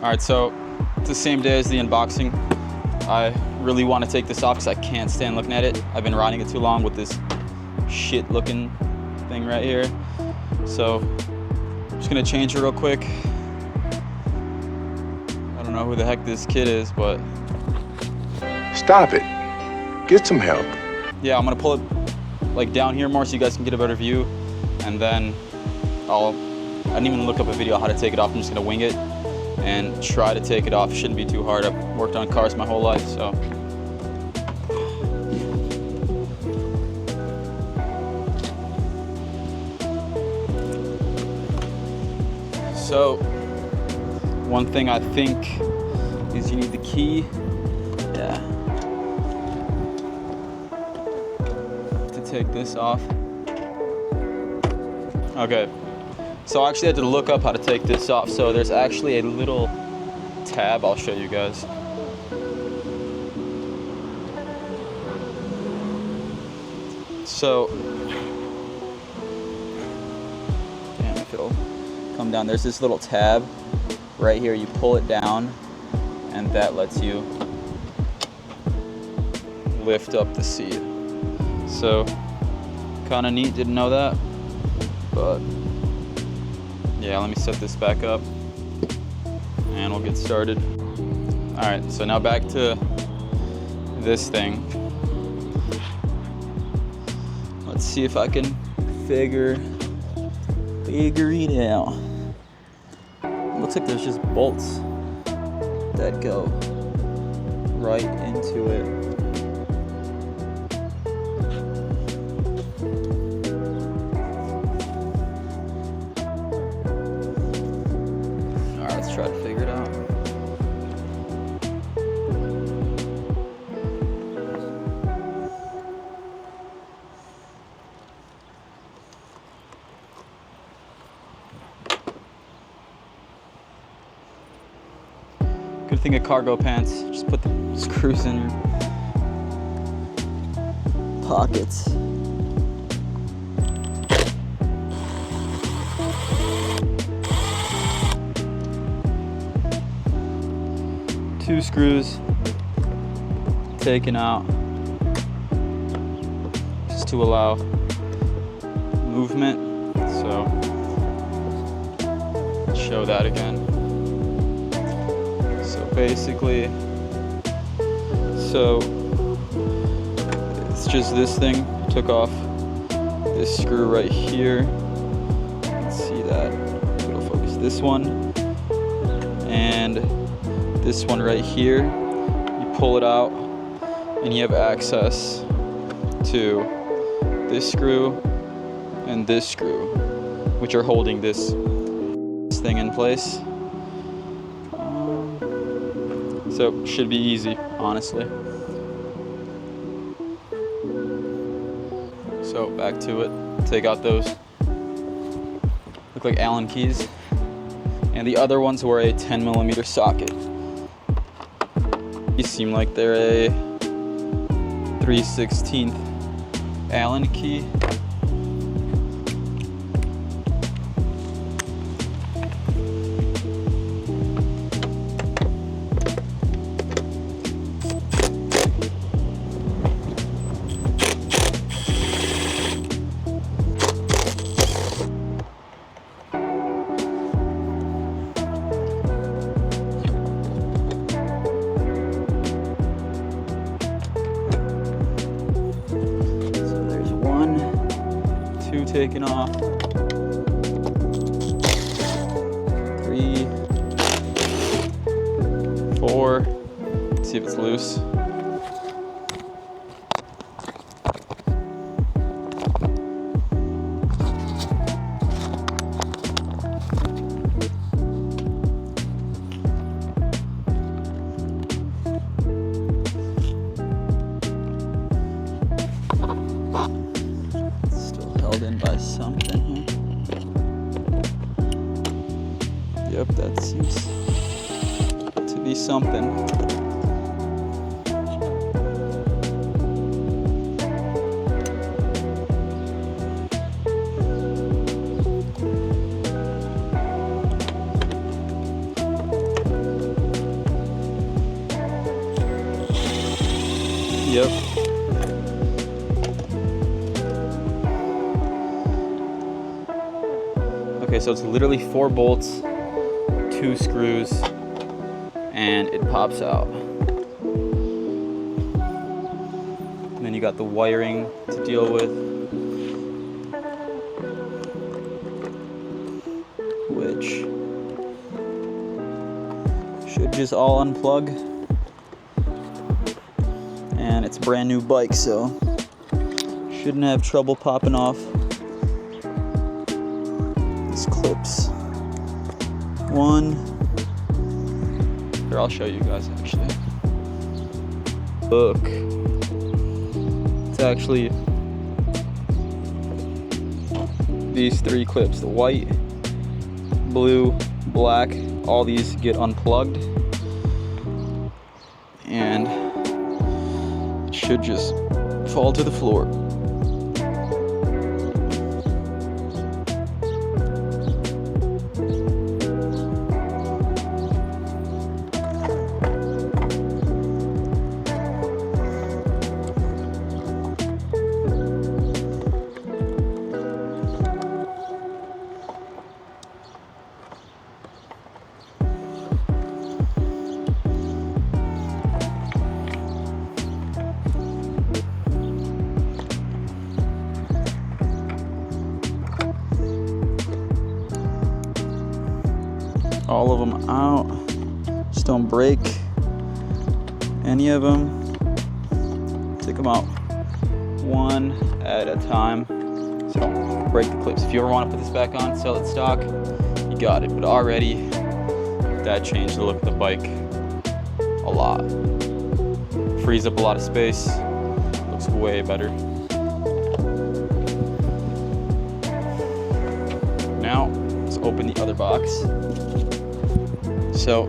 Alright, so it's the same day as the unboxing. I really want to take this off because I can't stand looking at it. I've been riding it too long with this shit looking thing right here. So I'm just gonna change it real quick. I don't know who the heck this kid is, but stop it. Get some help. Yeah, I'm gonna pull it like down here more so you guys can get a better view, and then I didn't even look up a video on how to take it off. I'm just gonna wing it and try to take it off. Shouldn't be too hard. I've worked on cars my whole life, so. So, one thing I think is you need the key. Yeah. To take this off. Okay. So I actually had to look up how to take this off. So there's actually a little tab. I'll show you guys. So, damn, if it'll come down. There's this little tab right here. You pull it down, and that lets you lift up the seat. So, kind of neat. Didn't know that, but. Yeah, let me set this back up and we'll get started. All right, so now back to this thing. Let's see if I can figure it out. It looks like there's just bolts that go right into it. Try to figure it out. Good thing of cargo pants. Just put the screws in your pockets. Two screws taken out just to allow movement. So show that again. So basically, it's just this thing. Took off this screw right here. You can see that. It'll focus this one and this one right here. You pull it out and you have access to this screw and this screw, which are holding this thing in place. So should be easy, honestly. So back to it. Take out those, look like Allen keys, and the other ones were a 10mm socket. These seem like they're a 3/16 Allen key. Taken off. 3, 4. Let's see if it's loose. In by something here. Yep, that seems to be something. Yep. Okay, so it's literally 4 bolts, 2 screws, and it pops out. And then you got the wiring to deal with, which should just all unplug. And it's a brand new bike, so shouldn't have trouble popping off these clips. One. Here, I'll show you guys actually. Look. It's actually these 3 clips. The white, blue, black, all these get unplugged. And it should just fall to the floor. All of them out. Just don't break any of them. Take them out one at a time, so don't break the clips. If you ever want to put this back on, sell it stock, you got it. But already, that changed the look of the bike a lot. Frees up a lot of space. Looks way better. Now, let's open the other box. So,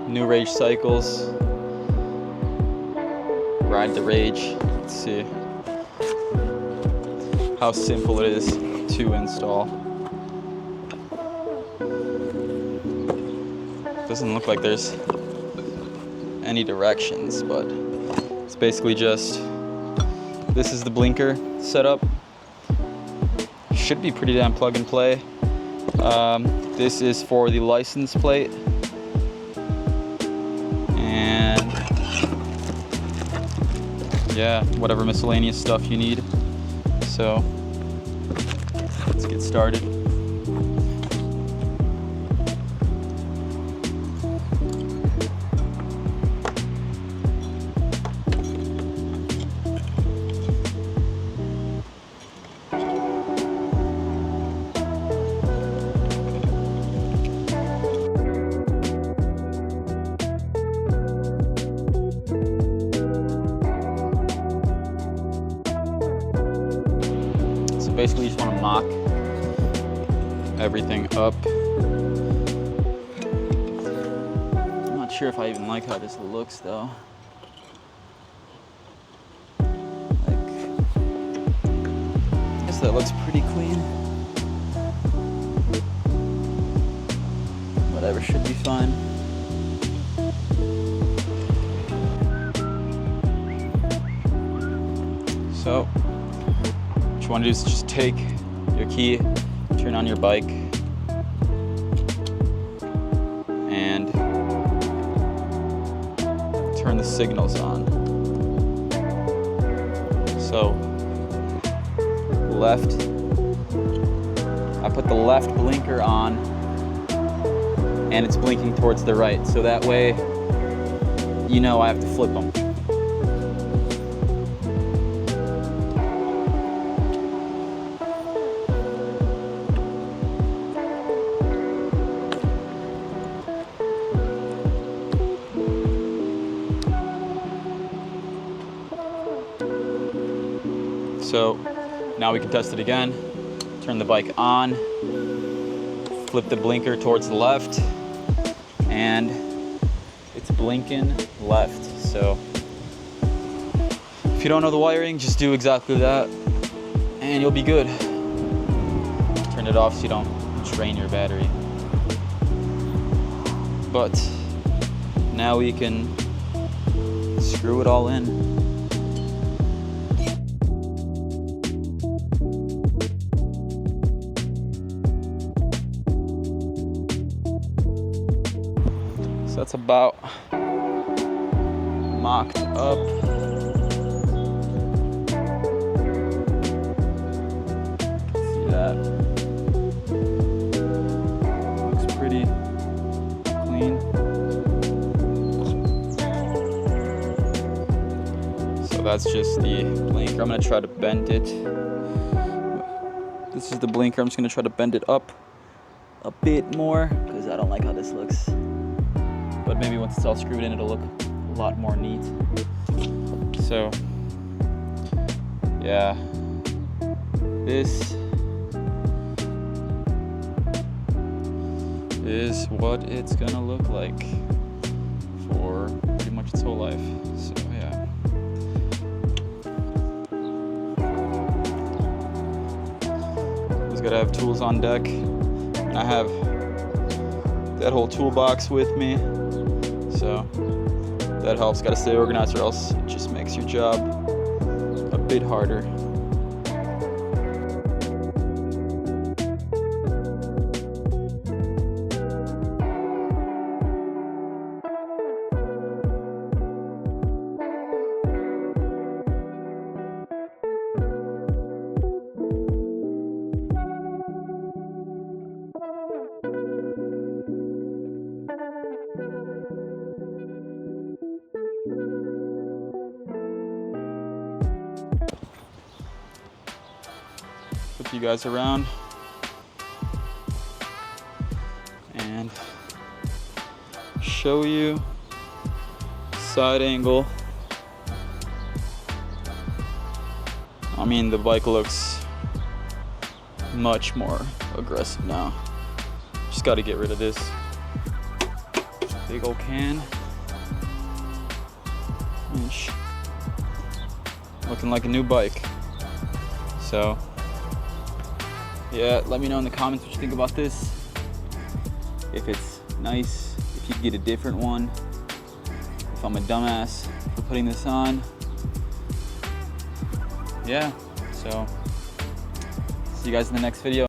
new Rage cycles, ride the Rage. Let's see how simple it is to install. Doesn't look like there's any directions, but it's basically just, this is the blinker setup. Should be pretty damn plug and play. This is for the license plate, and yeah, whatever miscellaneous stuff you need. So let's get started. Basically, you just want to mock everything up. I'm not sure if I even like how this looks though. Like, I guess that looks pretty clean. Whatever, should be fine. So, what you want to do is just take your key, turn on your bike, and turn the signals on. So, left, I put the left blinker on, and it's blinking towards the right, so that way you know I have to flip them. So now we can test it again. Turn the bike on, flip the blinker towards the left, and it's blinking left. So if you don't know the wiring, just do exactly that and you'll be good. Turn it off so you don't drain your battery. But now we can screw it all in. So that's about mocked up. See that? Looks pretty clean. So that's just the blinker. I'm gonna try to bend it. This is the blinker. I'm just gonna try to bend it up a bit more because I don't like how this looks. But maybe once it's all screwed in, it'll look a lot more neat. So, yeah, this is what it's gonna look like for pretty much its whole life. So, yeah. Always gotta have tools on deck. And I have that whole toolbox with me. So that helps. Got to stay organized, or else it just makes your job a bit harder. Flip you guys around and show you side angle. I mean, the bike looks much more aggressive now. Just got to get rid of this big old can. And looking like a new bike. So yeah, let me know in the comments what you think about this. If it's nice, if you get a different one, if I'm a dumbass for putting this on. Yeah, so see you guys in the next video.